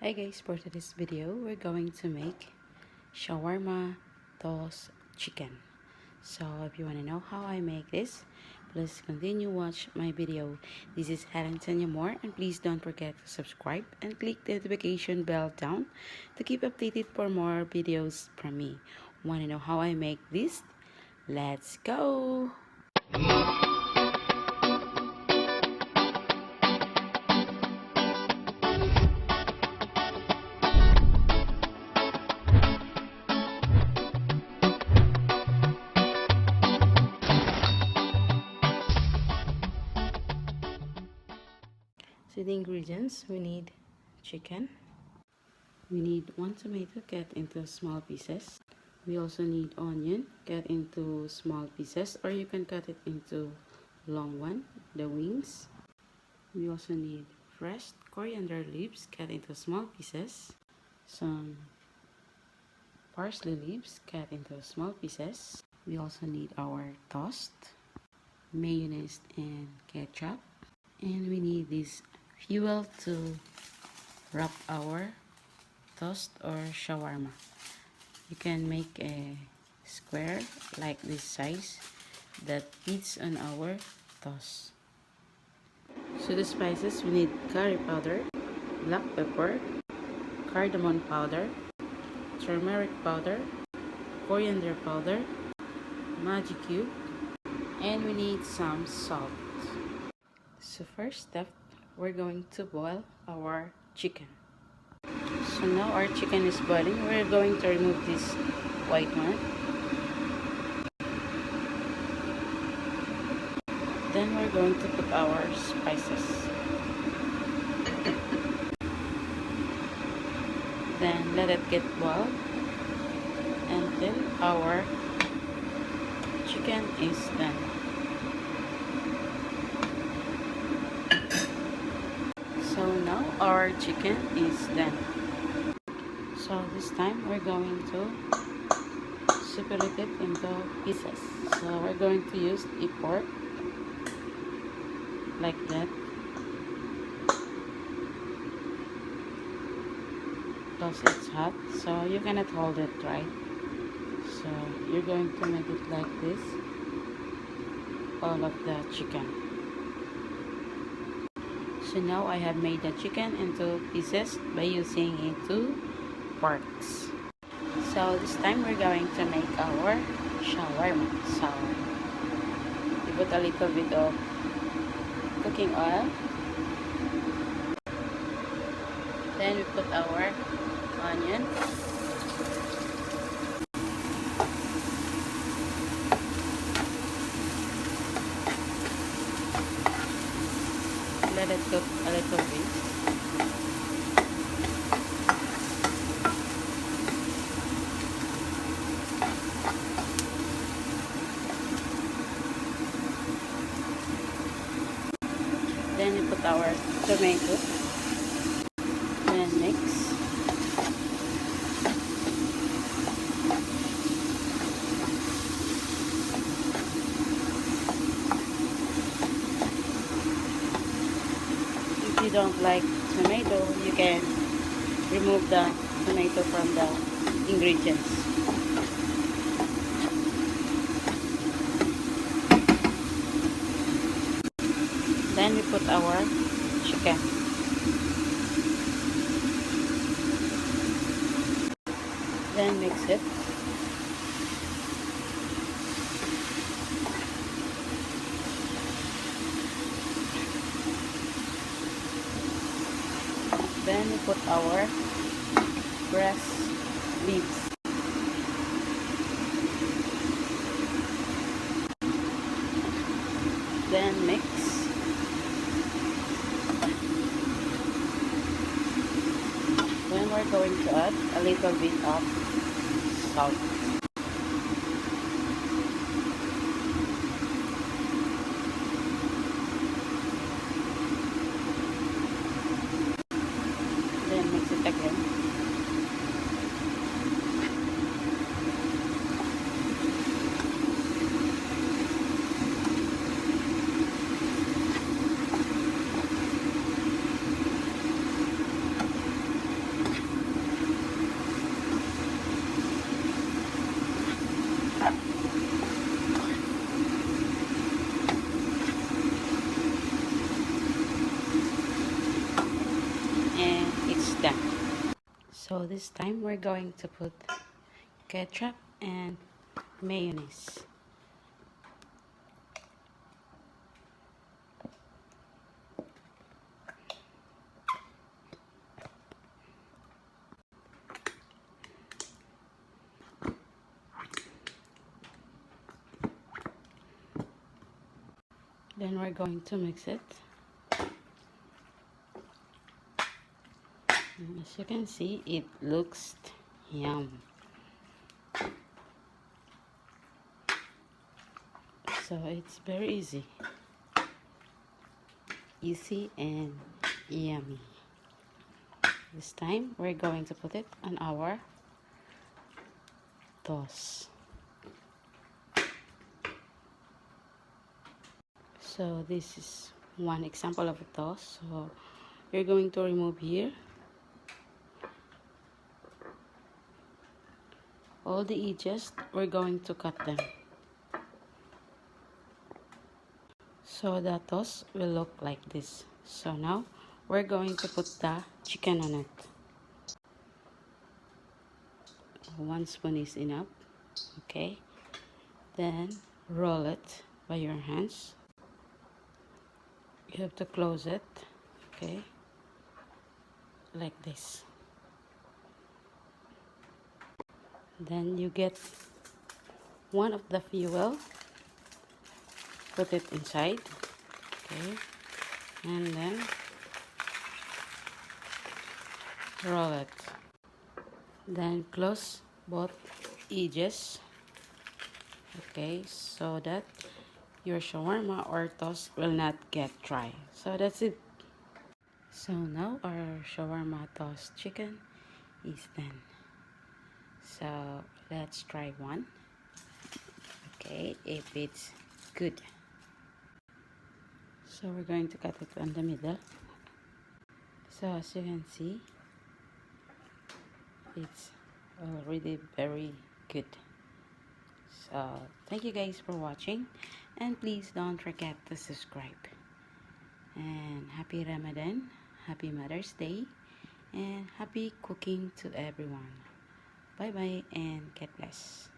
Hi guys, for today's video, we're going to make shawarma toast chicken. So if you want to know how I make this, please continue watch my video. This is Helen Tanya Moore, and please don't forget to subscribe and click the notification bell down to keep updated for more videos from me. Want to know how I make this? Let's go! So the ingredients, we need chicken, we need 1 tomato cut into small pieces, we also need onion cut into small pieces, or you can cut it into long one, the wings. We also need fresh coriander leaves cut into small pieces, some parsley leaves cut into small pieces. We also need our toast, mayonnaise and ketchup, and we need this fuel to wrap our toast or shawarma. You can make a square like this size that fits on our toast. So the spices, we need curry powder, black pepper, cardamom powder, turmeric powder, coriander powder, magic cube, and we need some salt. So first step, we're going to boil our chicken. So now our chicken is boiling. We're going to remove this white one. Then we're going to put our spices. Then let it get boiled until our chicken is done. So now our chicken is done. So this time we're going to separate it into pieces. So we're going to use a fork like that. Because it's hot, so you cannot hold it, right? So you're going to make it like this, all of the chicken. So now I have made the chicken into pieces by using 2 forks. So this time we're going to make our shawarma. So we put a little bit of cooking oil. Then we put our onion. Let it cook a little bit. Then we put our tomato. Then mix. If you don't like tomato, you can remove the tomato from the ingredients. Then we put our chicken. Then mix it. Then we put our grass leaves. Then mix. Then we're going to add a little bit of salt. Then mix it again. them. So this time we're going to put ketchup and mayonnaise. Then we're going to mix it. And as you can see, it looks yum. So it's very easy and yummy. This time we're going to put it on our toast. So this is one example of a toast. So you're going to remove here all the edges. We're going to cut them so the toast will look like this. So now we're going to put the chicken on it. 1 spoon is enough. Okay, then roll it by your hands. You have to close it, okay, like this. Then you get one of the fuel, put it inside, okay, and then roll it. Then close both edges, okay, so that your shawarma or toast will not get dry. So that's it. So now our shawarma toast chicken is done. So let's try one. Okay, if it's good. So we're going to cut it on the middle. So as you can see, it's already very good. So thank you guys for watching, and please don't forget to subscribe. And happy Ramadan, happy Mother's Day, and happy cooking to everyone. Bye bye and God bless.